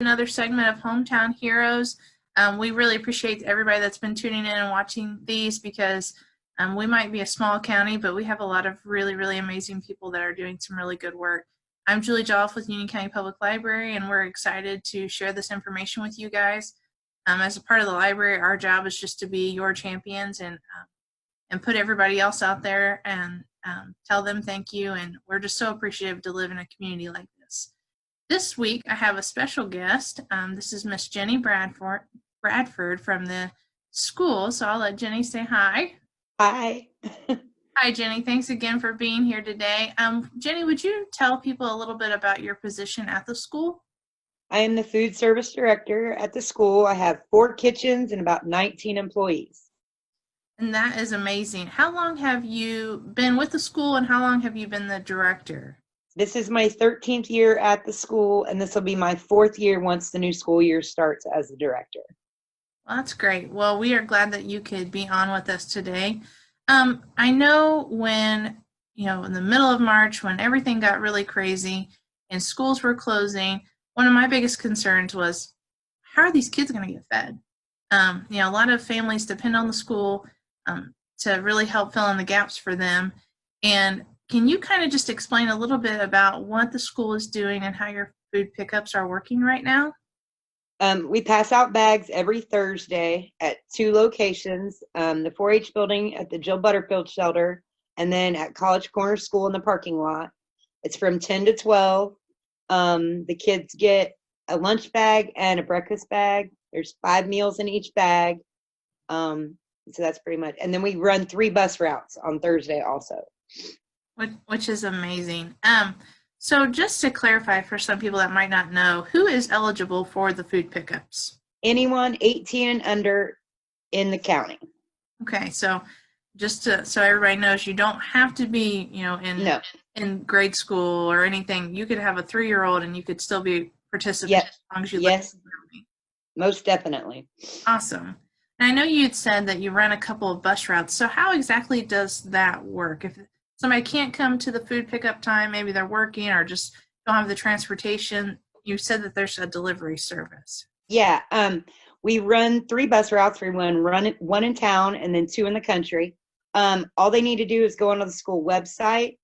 Another segment of Hometown Heroes. We really appreciate everybody that's been tuning in and watching these because we might be a small county, but we have a lot of really, really amazing people that are doing some really good work. I'm Julie Joff with Union County Public Library, and we're excited to share this information with you guys. As a part of the library, our job is just to be your champions and put everybody else out there and tell them thank you. And we're just so appreciative to live in a community like this. This week, I have a special guest. This is Miss Jenny Bradford from the school. So I'll let Jenny say hi. Hi. Hi, Jenny. Thanks again for being here today. Jenny, would you tell people a little bit about your position at the school? I am the food service director at the school. I have 4 kitchens and about 19 employees. And that is amazing. How long have you been with the school and how long have you been the director? This is my 13th year at the school, and this will be my 4th year once the new school year starts as the director. Well, that's great. Well, we are glad that you could be on with us today. I know when, in the middle of March, when everything got really crazy and schools were closing, one of my biggest concerns was, how are these kids going to get fed? A lot of families depend on the school to really help fill in the gaps for them. And can you kind of just explain a little bit about what the school is doing and how your food pickups are working right now? We pass out bags every Thursday at 2 locations, the 4-H building at the Jill Butterfield shelter, and then at College Corner School in the parking lot. It's from 10 to 12. The kids get a lunch bag and a breakfast bag. There's 5 meals in each bag. So that's pretty much. And then we run 3 bus routes on Thursday also. Which is amazing. So just to clarify for some people that might not know, who is eligible for the food pickups? Anyone 18 and under in the county. Okay, so just so everybody knows, you don't have to be, in grade school or anything. You could have a 3-year-old and you could still be participating as long as you live in the county. Most definitely. Awesome. And I know you had said that you run a couple of bus routes. So how exactly does that work? If somebody can't come to the food pickup time, maybe they're working or just don't have the transportation, you said that there's a delivery service. Yeah, we run 3 bus routes. We run one in town and then 2 in the country. All they need to do is go onto the school website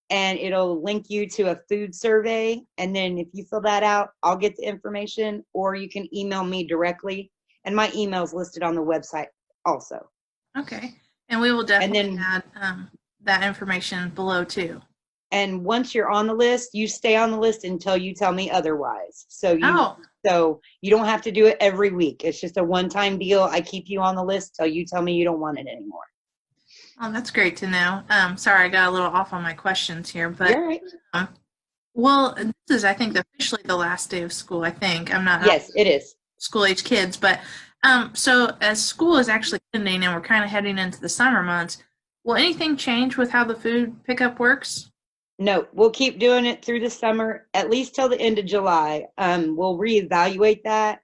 and it'll link you to a food survey. And then if you fill that out, I'll get the information, or you can email me directly. And my email is listed on the website also. Okay. And we will definitely add that information below too. And once you're on the list, you stay on the list until you tell me otherwise. So you don't have to do it every week. It's just a one-time deal. I keep you on the list till you tell me you don't want it anymore. Oh, that's great to know. Sorry, I got a little off on my questions here, but you're right. Well, this is, I think, officially the last day of school. I think I'm not. Yes, it is. School-age kids, but so as school is actually ending and we're kind of heading into the summer months, will anything change with how the food pickup works? No, we'll keep doing it through the summer, at least till the end of July. We'll reevaluate that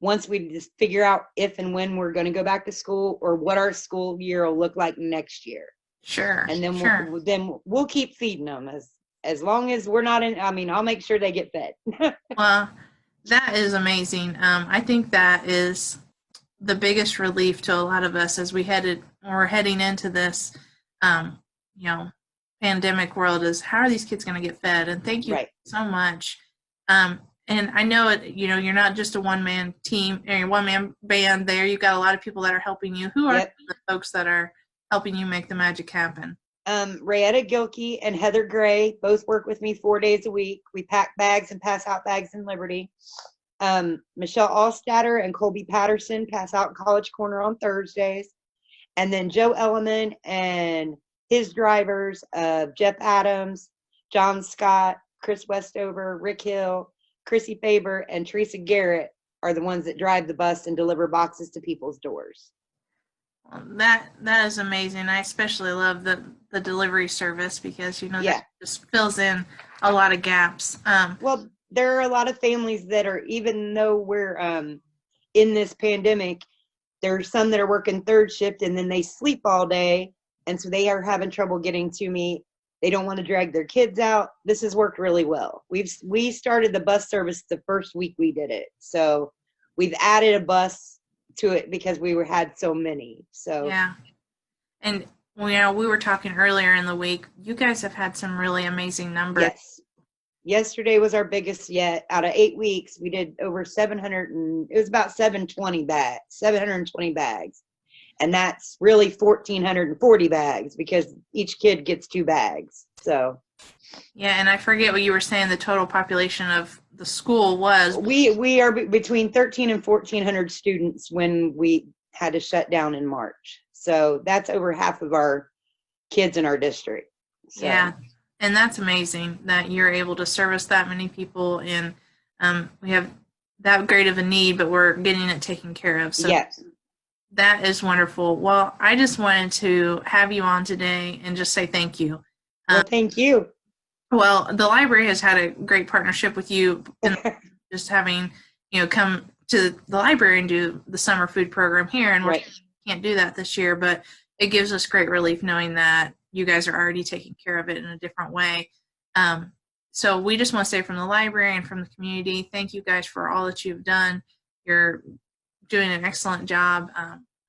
once we just figure out if and when we're going to go back to school or what our school year will look like next year. Sure. And then we'll keep feeding them as long as we're not in. I mean, I'll make sure they get fed. Well, that is amazing. I think that is the biggest relief to a lot of us as we're heading into this, pandemic world, is how are these kids going to get fed? And thank you so much. And I know you're not just a one-man team or one-man band there. You've got a lot of people that are helping you. Who are the folks that are helping you make the magic happen? Rayetta Gilkey and Heather Gray both work with me 4 days a week. We pack bags and pass out bags in Liberty. Michelle Allstatter and Colby Patterson pass out in College Corner on Thursdays. And then Joe Elliman and his drivers, Jeff Adams, John Scott, Chris Westover, Rick Hill, Chrissy Faber, and Teresa Garrett are the ones that drive the bus and deliver boxes to people's doors. That is amazing. I especially love the delivery service because that just fills in a lot of gaps. Well, there are a lot of families that are, even though we're in this pandemic, there are some that are working 3rd shift and then they sleep all day, and so they are having trouble getting to me They don't want to drag their kids out. This has worked really well. We started the bus service the first week we did it. So we've added a bus to it because had so many. So Yeah. And we were talking earlier in the week. You guys have had some really amazing numbers. yes. Yesterday was our biggest yet. Out of 8 weeks, we did over 700 it was about 720 bags, 720 bags. And that's really 1,440 bags because each kid gets 2 bags. So yeah, and I forget what you were saying the total population of the school was. We are between 13 and 1,400 students when we had to shut down in March. So that's over half of our kids in our district. So. Yeah, and that's amazing that you're able to service that many people, and we have that great of a need, but we're getting it taken care of. So yes. That is wonderful. Well, I just wanted to have you on today and just say thank you. Well, thank you. Well, the library has had a great partnership with you, and just having come to the library and do the summer food program here, and right. we can't do that this year, but it gives us great relief knowing that you guys are already taking care of it in a different way. So we just want to say from the library and from the community, thank you guys for all that you've done. You're doing an excellent job.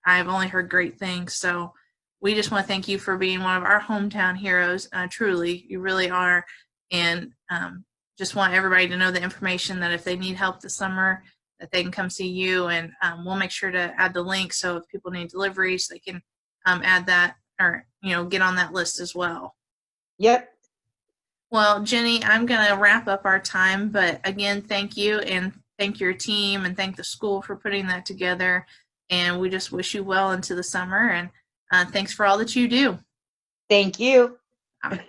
I've only heard great things, so we just want to thank you for being one of our hometown heroes. Truly, you really are, and just want everybody to know the information that if they need help this summer, that they can come see you, and we'll make sure to add the link so if people need deliveries, they can add that or get on that list as well. Yep. Well, Jenny, I'm going to wrap up our time, but again, thank you, and thank your team, and thank the school for putting that together, and we just wish you well into the summer, and thanks for all that you do. Thank you. All right.